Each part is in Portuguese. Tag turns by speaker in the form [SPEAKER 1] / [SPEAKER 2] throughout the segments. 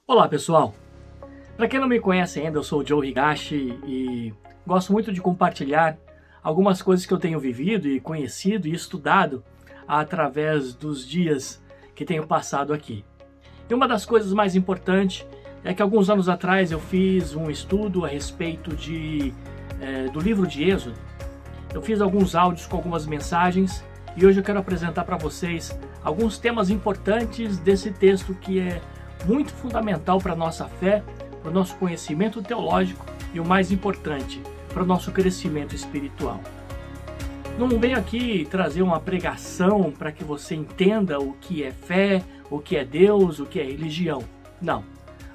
[SPEAKER 1] Olá pessoal, para quem não me conhece ainda, eu sou o Joe Higashi e gosto muito de compartilhar algumas coisas que eu tenho vivido e conhecido e estudado através dos dias que tenho passado aqui. E uma das coisas mais importantes é que alguns anos atrás eu fiz um estudo a respeito do livro de Êxodo. Eu fiz alguns áudios com algumas mensagens e hoje eu quero apresentar para vocês alguns temas importantes desse texto que é muito fundamental para a nossa fé, para o nosso conhecimento teológico e o mais importante, para o nosso crescimento espiritual. Não venho aqui trazer uma pregação para que você entenda o que é fé, o que é Deus, o que é religião. Não.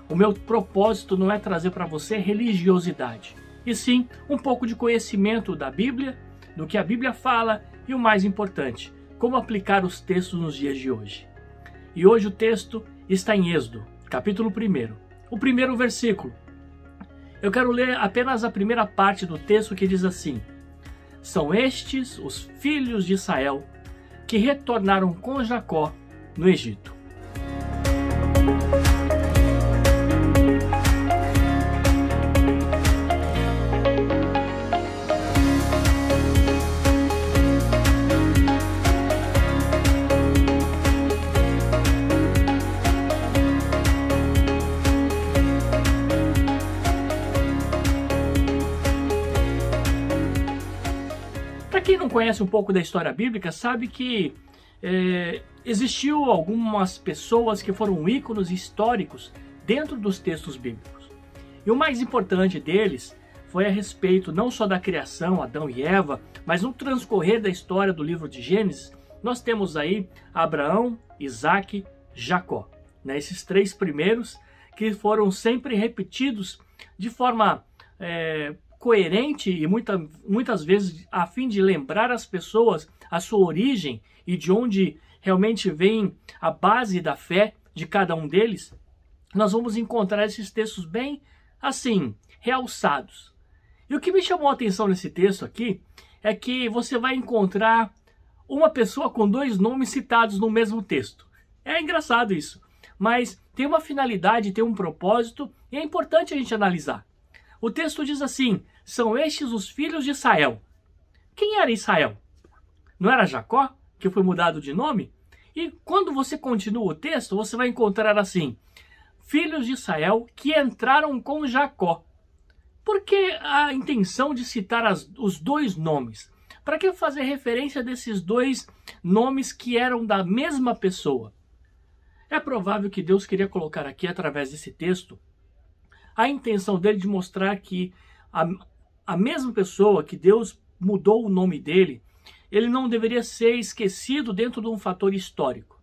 [SPEAKER 1] O meu propósito não é trazer para você religiosidade, e sim um pouco de conhecimento da Bíblia, do que a Bíblia fala e o mais importante, como aplicar os textos nos dias de hoje. E hoje o texto está em Êxodo, capítulo 1, o primeiro versículo. Eu quero ler apenas a primeira parte do texto que diz assim: São estes os filhos de Israel que retornaram com Jacó no Egito. Para quem não conhece um pouco da história bíblica, sabe que existiu algumas pessoas que foram ícones históricos dentro dos textos bíblicos. E o mais importante deles foi a respeito não só da criação, Adão e Eva, mas no transcorrer da história do livro de Gênesis, nós temos aí Abraão, Isaque, Jacó. Esses três primeiros que foram sempre repetidos de forma coerente e muitas vezes a fim de lembrar as pessoas a sua origem e de onde realmente vem a base da fé de cada um deles. Nós vamos encontrar esses textos bem assim, realçados. E o que me chamou a atenção nesse texto aqui é que você vai encontrar uma pessoa com dois nomes citados no mesmo texto. É engraçado isso, mas tem uma finalidade, tem um propósito e é importante a gente analisar. O texto diz assim: são estes os filhos de Israel. Quem era Israel? Não era Jacó, que foi mudado de nome? E quando você continua o texto, você vai encontrar assim: filhos de Israel que entraram com Jacó. Por que a intenção de citar os dois nomes? Para que fazer referência desses dois nomes que eram da mesma pessoa? É provável que Deus queria colocar aqui, através desse texto, a intenção dele de mostrar que a mesma pessoa que Deus mudou o nome dele, ele não deveria ser esquecido dentro de um fator histórico.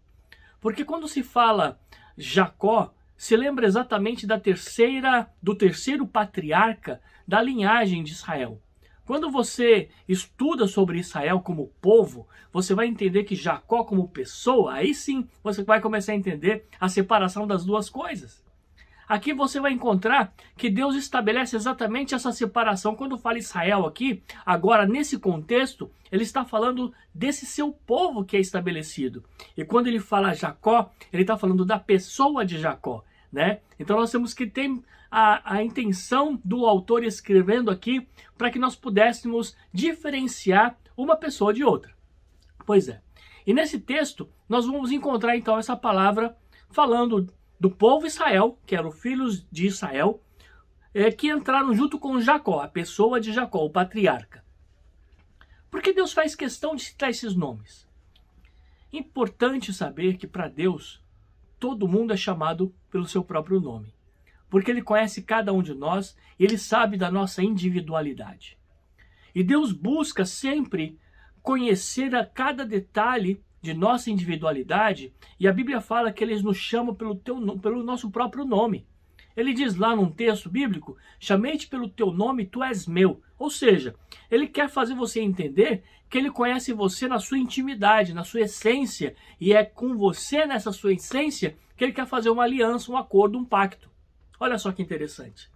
[SPEAKER 1] Porque quando se fala Jacó, se lembra exatamente do terceiro patriarca da linhagem de Israel. Quando você estuda sobre Israel como povo, você vai entender que Jacó como pessoa, aí sim você vai começar a entender a separação das duas coisas. Aqui você vai encontrar que Deus estabelece exatamente essa separação. Quando fala Israel aqui, agora nesse contexto, ele está falando desse seu povo que é estabelecido. E quando ele fala Jacó, ele está falando da pessoa de Jacó, Então nós temos que ter a intenção do autor escrevendo aqui para que nós pudéssemos diferenciar uma pessoa de outra. Pois é. E nesse texto, nós vamos encontrar então essa palavra falando do povo Israel, que eram filhos de Israel, que entraram junto com Jacó, a pessoa de Jacó, o patriarca. Por que Deus faz questão de citar esses nomes? Importante saber que para Deus, todo mundo é chamado pelo seu próprio nome. Porque Ele conhece cada um de nós e Ele sabe da nossa individualidade. E Deus busca sempre conhecer a cada detalhe de nossa individualidade, e a Bíblia fala que Ele nos chama pelo nosso próprio nome. Ele diz lá num texto bíblico: chamei-te pelo teu nome, tu és meu. Ou seja, Ele quer fazer você entender que Ele conhece você na sua intimidade, na sua essência, e é com você nessa sua essência que Ele quer fazer uma aliança, um acordo, um pacto. Olha só que interessante.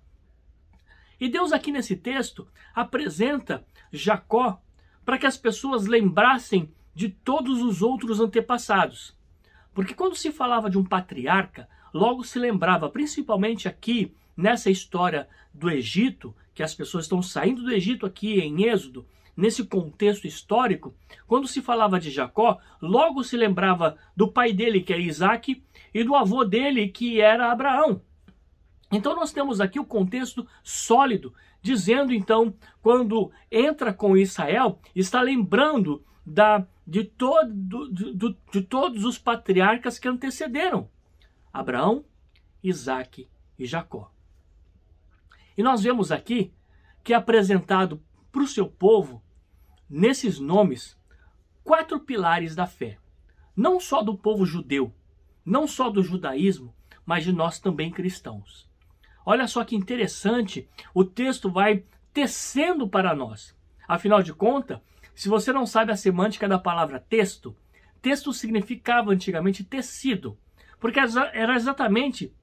[SPEAKER 1] E Deus aqui nesse texto apresenta Jacó para que as pessoas lembrassem de todos os outros antepassados. Porque quando se falava de um patriarca, logo se lembrava, principalmente aqui nessa história do Egito, que as pessoas estão saindo do Egito aqui em Êxodo, nesse contexto histórico, quando se falava de Jacó, logo se lembrava do pai dele, que é Isaac, e do avô dele, que era Abraão. Então nós temos aqui o contexto sólido, dizendo então, quando entra com Israel, está lembrando de todos os patriarcas que antecederam Abraão, Isaac e Jacó. E nós vemos aqui que é apresentado para o seu povo, nesses nomes, 4 pilares da fé. Não só do povo judeu, não só do judaísmo, mas de nós também cristãos. Olha só que interessante, o texto vai tecendo para nós. Afinal de contas, se você não sabe a semântica da palavra texto, texto significava antigamente tecido, porque era exatamente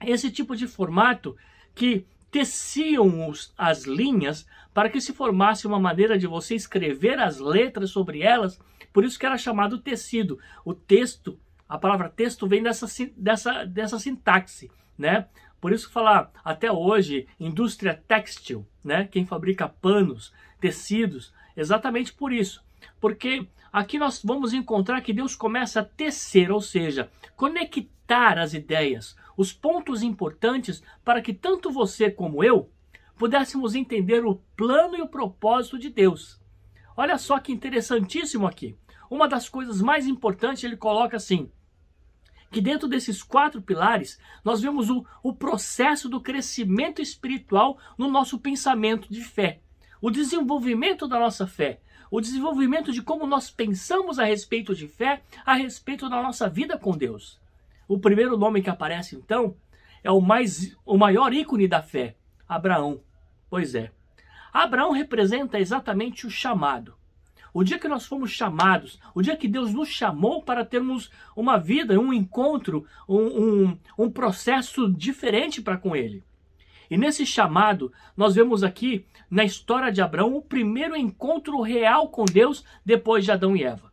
[SPEAKER 1] esse tipo de formato que teciam as linhas para que se formasse uma maneira de você escrever as letras sobre elas, por isso que era chamado tecido. O texto, a palavra texto vem dessa sintaxe, né? Por isso que falar até hoje indústria têxtil, né? Quem fabrica panos, tecidos, exatamente por isso. Porque aqui nós vamos encontrar que Deus começa a tecer, ou seja, conectar as ideias, os pontos importantes para que tanto você como eu pudéssemos entender o plano e o propósito de Deus. Olha só que interessantíssimo aqui. Uma das coisas mais importantes, ele coloca assim, que dentro desses 4 pilares, nós vemos o processo do crescimento espiritual no nosso pensamento de fé. O desenvolvimento da nossa fé. O desenvolvimento de como nós pensamos a respeito de fé, a respeito da nossa vida com Deus. O primeiro nome que aparece, então, é o maior ícone da fé, Abraão. Pois é. Abraão representa exatamente o chamado. O dia que nós fomos chamados, o dia que Deus nos chamou para termos uma vida, um encontro, um processo diferente para com Ele. E nesse chamado, nós vemos aqui, na história de Abraão, o primeiro encontro real com Deus depois de Adão e Eva.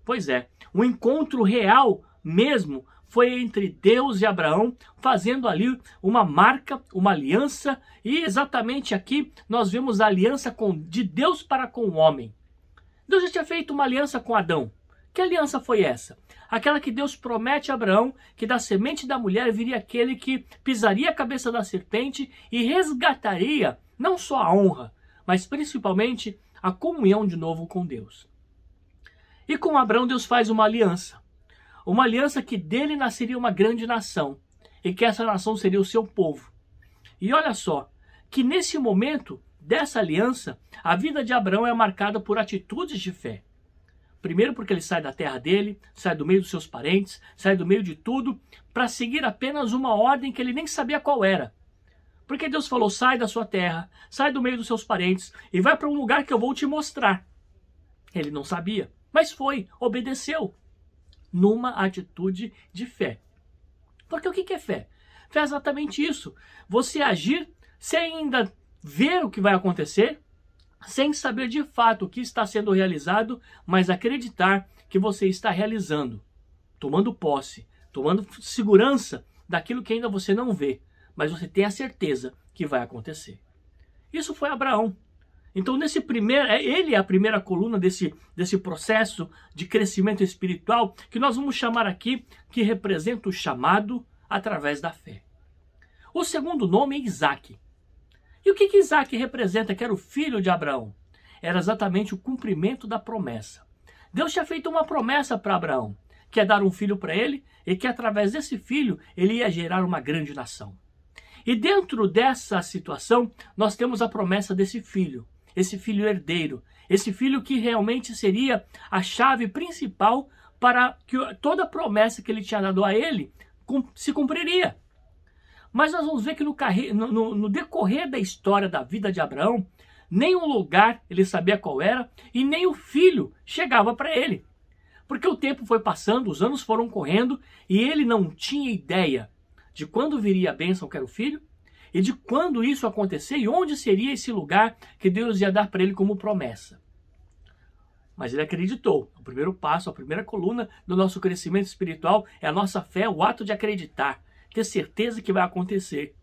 [SPEAKER 1] Pois é, um encontro real mesmo foi entre Deus e Abraão, fazendo ali uma marca, uma aliança, e exatamente aqui nós vemos a aliança de Deus para com o homem. Deus já tinha feito uma aliança com Adão. Que aliança foi essa? Aquela que Deus promete a Abraão, que da semente da mulher viria aquele que pisaria a cabeça da serpente e resgataria não só a honra, mas principalmente a comunhão de novo com Deus. E com Abraão Deus faz uma aliança. Uma aliança que dele nasceria uma grande nação, e que essa nação seria o seu povo. E olha só, que nesse momento dessa aliança, a vida de Abraão é marcada por atitudes de fé. Primeiro porque ele sai da terra dele, sai do meio dos seus parentes, sai do meio de tudo, para seguir apenas uma ordem que ele nem sabia qual era. Porque Deus falou, sai da sua terra, sai do meio dos seus parentes e vai para um lugar que eu vou te mostrar. Ele não sabia, mas foi, obedeceu, numa atitude de fé. Porque o que é fé? Fé é exatamente isso, você agir sem ainda ver o que vai acontecer, sem saber de fato o que está sendo realizado, mas acreditar que você está realizando, tomando posse, tomando segurança daquilo que ainda você não vê, mas você tem a certeza que vai acontecer. Isso foi Abraão. Então, ele é a primeira coluna desse processo de crescimento espiritual que nós vamos chamar aqui, que representa o chamado através da fé. O segundo nome é Isaac. E o que Isaac representa, que era o filho de Abraão? Era exatamente o cumprimento da promessa. Deus tinha feito uma promessa para Abraão, que é dar um filho para ele, e que através desse filho ele ia gerar uma grande nação. E dentro dessa situação, nós temos a promessa desse filho, esse filho herdeiro, esse filho que realmente seria a chave principal para que toda a promessa que ele tinha dado a ele se cumpriria. Mas nós vamos ver que no decorrer da história da vida de Abraão, nem um lugar ele sabia qual era e nem o filho chegava para ele. Porque o tempo foi passando, os anos foram correndo e ele não tinha ideia de quando viria a bênção que era o filho e de quando isso acontecer e onde seria esse lugar que Deus ia dar para ele como promessa. Mas ele acreditou. O primeiro passo, a primeira coluna do nosso crescimento espiritual é a nossa fé, o ato de acreditar ter certeza que vai acontecer.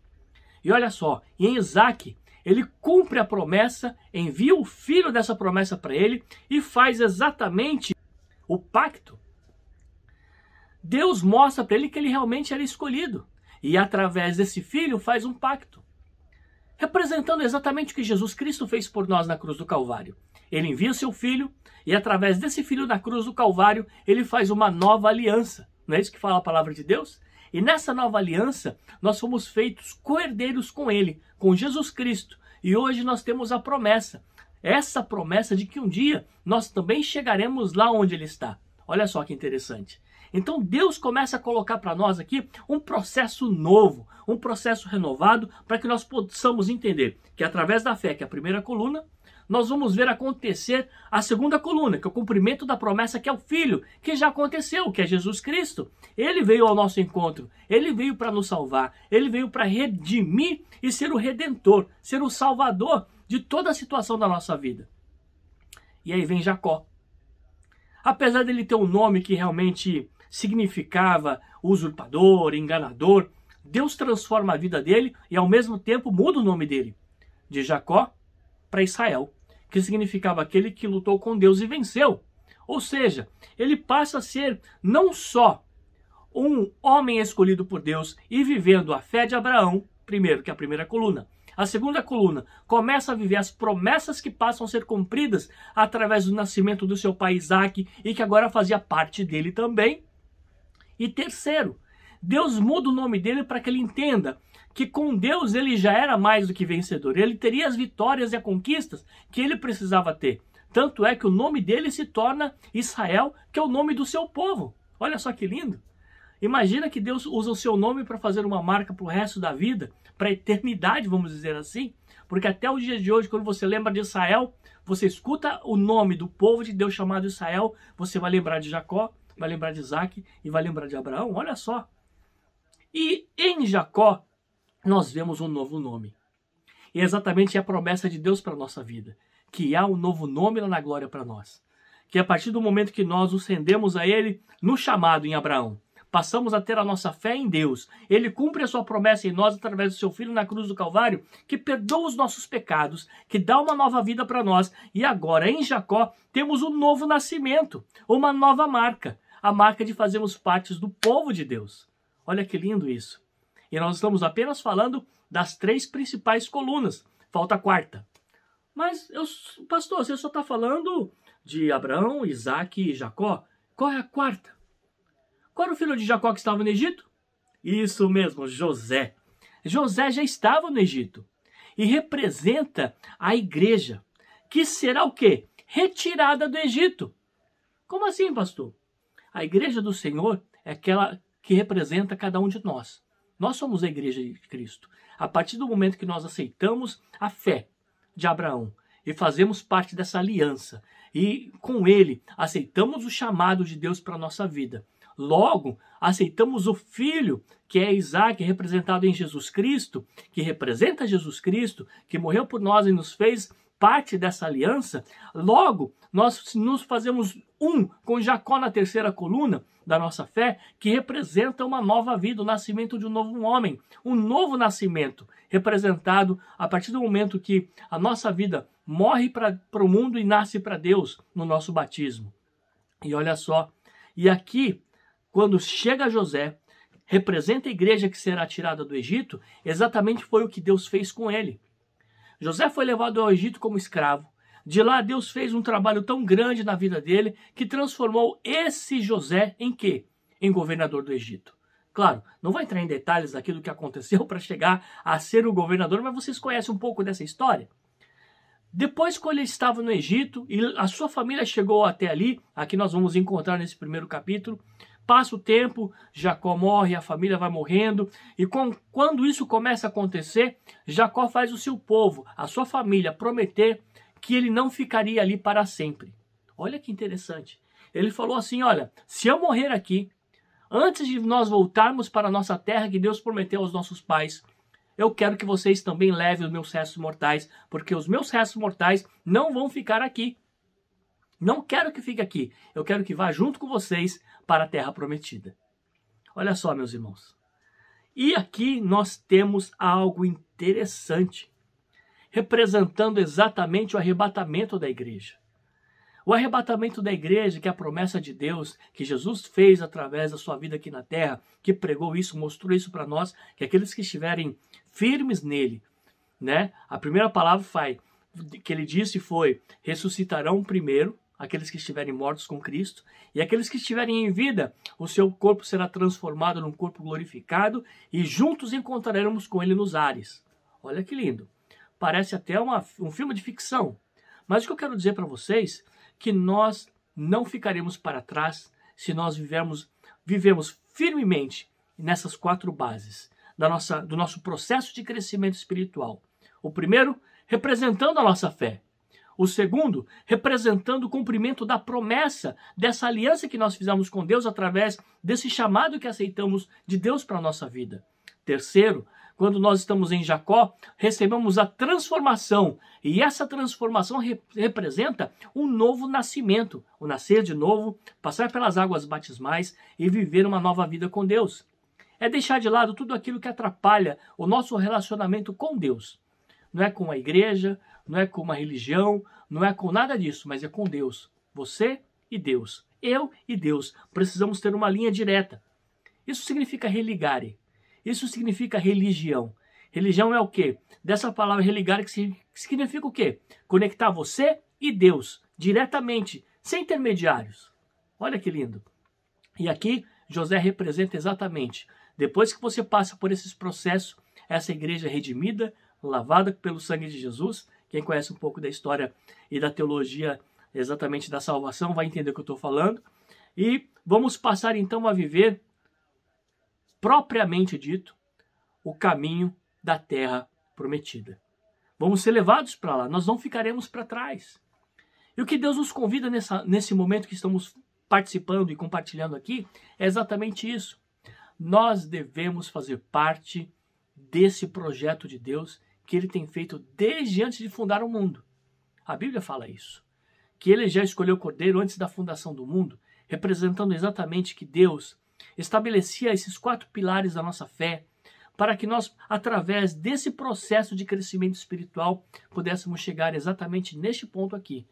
[SPEAKER 1] E olha só, em Isaac, ele cumpre a promessa, envia o filho dessa promessa para ele e faz exatamente o pacto. Deus mostra para ele que ele realmente era escolhido. E através desse filho faz um pacto, representando exatamente o que Jesus Cristo fez por nós na cruz do Calvário. Ele envia o seu filho e através desse filho na cruz do Calvário, ele faz uma nova aliança. Não é isso que fala a palavra de Deus? E nessa nova aliança, nós fomos feitos co-herdeiros com ele, com Jesus Cristo. E hoje nós temos a promessa, essa promessa de que um dia nós também chegaremos lá onde ele está. Olha só que interessante. Então Deus começa a colocar para nós aqui um processo novo, um processo renovado, para que nós possamos entender que através da fé, que é a primeira coluna, nós vamos ver acontecer a segunda coluna, que é o cumprimento da promessa, que é o Filho, que já aconteceu, que é Jesus Cristo. Ele veio ao nosso encontro, ele veio para nos salvar, ele veio para redimir e ser o Redentor, ser o Salvador de toda a situação da nossa vida. E aí vem Jacó. Apesar dele ter um nome que realmente significava usurpador, enganador, Deus transforma a vida dele e ao mesmo tempo muda o nome dele, de Jacó para Israel, que significava aquele que lutou com Deus e venceu. Ou seja, ele passa a ser não só um homem escolhido por Deus e vivendo a fé de Abraão, primeiro, que é a primeira coluna. A segunda coluna começa a viver as promessas que passam a ser cumpridas através do nascimento do seu pai Isaac e que agora fazia parte dele também. E terceiro, Deus muda o nome dele para que ele entenda que com Deus ele já era mais do que vencedor. Ele teria as vitórias e as conquistas que ele precisava ter. Tanto é que o nome dele se torna Israel, que é o nome do seu povo. Olha só que lindo. Imagina que Deus usa o seu nome para fazer uma marca para o resto da vida, para a eternidade, vamos dizer assim. Porque até o dia de hoje, quando você lembra de Israel, você escuta o nome do povo de Deus chamado Israel, você vai lembrar de Jacó, vai lembrar de Isaac e vai lembrar de Abraão. Olha só. E em Jacó, nós vemos um novo nome. E exatamente é a promessa de Deus para a nossa vida. Que há um novo nome lá na glória para nós. Que a partir do momento que nós nos rendemos a Ele no chamado em Abraão, passamos a ter a nossa fé em Deus. Ele cumpre a sua promessa em nós através do seu Filho na cruz do Calvário, que perdoa os nossos pecados, que dá uma nova vida para nós. E agora, em Jacó, temos um novo nascimento, uma nova marca. A marca de fazermos parte do povo de Deus. Olha que lindo isso. E nós estamos apenas falando das 3 principais colunas. Falta a quarta. Mas, pastor, você só está falando de Abraão, Isaac e Jacó. Qual é a quarta? Qual era o filho de Jacó que estava no Egito? Isso mesmo, José. José já estava no Egito. E representa a igreja, que será o quê? Retirada do Egito. Como assim, pastor? A igreja do Senhor é aquela que representa cada um de nós. Nós somos a igreja de Cristo. A partir do momento que nós aceitamos a fé de Abraão e fazemos parte dessa aliança e com ele aceitamos o chamado de Deus para a nossa vida. Logo, aceitamos o Filho, que é Isaac, representado em Jesus Cristo, que representa Jesus Cristo, que morreu por nós e nos fez parte dessa aliança. Logo, nós nos fazemos um com Jacó na terceira coluna da nossa fé, que representa uma nova vida, o nascimento de um novo homem, um novo nascimento, representado a partir do momento que a nossa vida morre para o mundo e nasce para Deus no nosso batismo. E olha só, e aqui, quando chega José, representa a igreja que será tirada do Egito, exatamente foi o que Deus fez com ele. José foi levado ao Egito como escravo. De lá, Deus fez um trabalho tão grande na vida dele que transformou esse José em quê? Em governador do Egito. Claro, não vou entrar em detalhes daquilo que aconteceu para chegar a ser o governador, mas vocês conhecem um pouco dessa história? Depois, quando ele estava no Egito e a sua família chegou até ali, aqui nós vamos encontrar nesse primeiro capítulo, passa o tempo, Jacó morre, a família vai morrendo, e quando isso começa a acontecer, Jacó faz o seu povo, a sua família, prometer que ele não ficaria ali para sempre. Olha que interessante. Ele falou assim, olha, se eu morrer aqui, antes de nós voltarmos para a nossa terra que Deus prometeu aos nossos pais, eu quero que vocês também levem os meus restos mortais, porque os meus restos mortais não vão ficar aqui. Não quero que fique aqui, eu quero que vá junto com vocês para a terra prometida. Olha só, meus irmãos. E aqui nós temos algo interessante, representando exatamente o arrebatamento da igreja. O arrebatamento da igreja, que é a promessa de Deus, que Jesus fez através da sua vida aqui na terra, que pregou isso, mostrou isso para nós, que aqueles que estiverem firmes nele, né? A primeira palavra que ele disse foi: ressuscitarão primeiro aqueles que estiverem mortos com Cristo, e aqueles que estiverem em vida, o seu corpo será transformado num corpo glorificado, e juntos encontraremos com ele nos ares. Olha que lindo. Parece até um filme de ficção. Mas o que eu quero dizer para vocês que nós não ficaremos para trás se nós vivemos firmemente nessas 4 bases do nosso processo de crescimento espiritual. O primeiro, representando a nossa fé. O segundo, representando o cumprimento da promessa dessa aliança que nós fizemos com Deus através desse chamado que aceitamos de Deus para a nossa vida. Terceiro, quando nós estamos em Jacó, recebemos a transformação. E essa transformação representa um novo nascimento. O nascer de novo, passar pelas águas batismais e viver uma nova vida com Deus. É deixar de lado tudo aquilo que atrapalha o nosso relacionamento com Deus. Não é com a igreja, não é com uma religião, não é com nada disso, mas é com Deus. Você e Deus. Eu e Deus. Precisamos ter uma linha direta. Isso significa religare. Isso significa religião. Religião é o quê? Dessa palavra religare que significa o quê? Conectar você e Deus diretamente, sem intermediários. Olha que lindo. E aqui José representa exatamente, depois que você passa por esses processos, essa igreja redimida, lavada pelo sangue de Jesus. Quem conhece um pouco da história e da teologia exatamente da salvação vai entender o que eu estou falando. E vamos passar então a viver, propriamente dito, o caminho da terra prometida. Vamos ser levados para lá, nós não ficaremos para trás. E o que Deus nos convida nesse momento que estamos participando e compartilhando aqui é exatamente isso. Nós devemos fazer parte desse projeto de Deus que ele tem feito desde antes de fundar o mundo. A Bíblia fala isso. Que ele já escolheu o Cordeiro antes da fundação do mundo, representando exatamente que Deus estabelecia esses 4 pilares da nossa fé, para que nós, através desse processo de crescimento espiritual, pudéssemos chegar exatamente neste ponto aqui,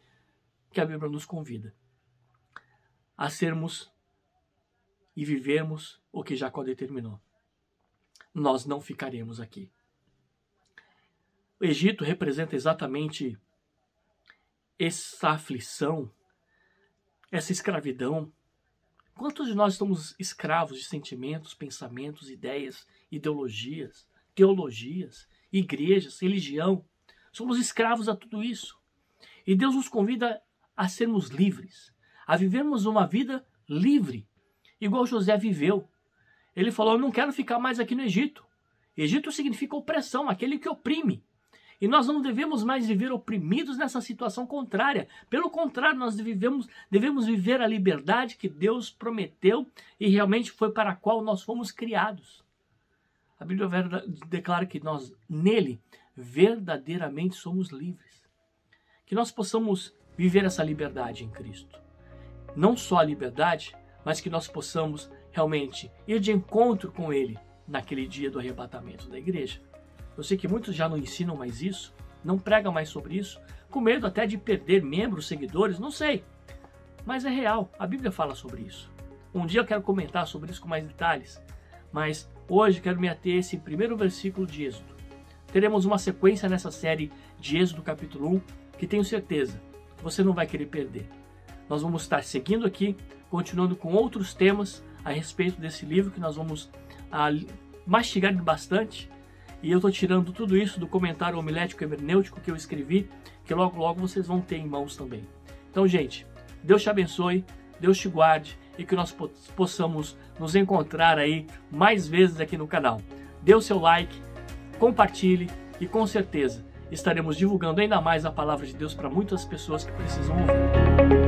[SPEAKER 1] que a Bíblia nos convida a sermos e vivermos o que Jacó determinou. Nós não ficaremos aqui. O Egito representa exatamente essa aflição, essa escravidão. Quantos de nós estamos escravos de sentimentos, pensamentos, ideias, ideologias, teologias, igrejas, religião? Somos escravos a tudo isso. E Deus nos convida a sermos livres, a vivermos uma vida livre, igual José viveu. Ele falou: eu não quero ficar mais aqui no Egito. Egito significa opressão, aquele que oprime. E nós não devemos mais viver oprimidos nessa situação contrária. Pelo contrário, nós devemos viver a liberdade que Deus prometeu e realmente foi para a qual nós fomos criados. A Bíblia declara que nós, nele, verdadeiramente somos livres. Que nós possamos viver essa liberdade em Cristo. Não só a liberdade, mas que nós possamos realmente ir de encontro com ele naquele dia do arrebatamento da igreja. Eu sei que muitos já não ensinam mais isso, não pregam mais sobre isso, com medo até de perder membros, seguidores, não sei. Mas é real, a Bíblia fala sobre isso. Um dia eu quero comentar sobre isso com mais detalhes, mas hoje quero me ater a esse primeiro versículo de Êxodo. Teremos uma sequência nessa série de Êxodo capítulo 1, que tenho certeza que você não vai querer perder. Nós vamos estar seguindo aqui, continuando com outros temas a respeito desse livro que nós vamos mastigar bastante. E eu estou tirando tudo isso do comentário homilético hermenêutico que eu escrevi, que logo logo vocês vão ter em mãos também. Então, gente, Deus te abençoe, Deus te guarde e que nós possamos nos encontrar aí mais vezes aqui no canal. Dê o seu like, compartilhe e com certeza estaremos divulgando ainda mais a palavra de Deus para muitas pessoas que precisam ouvir.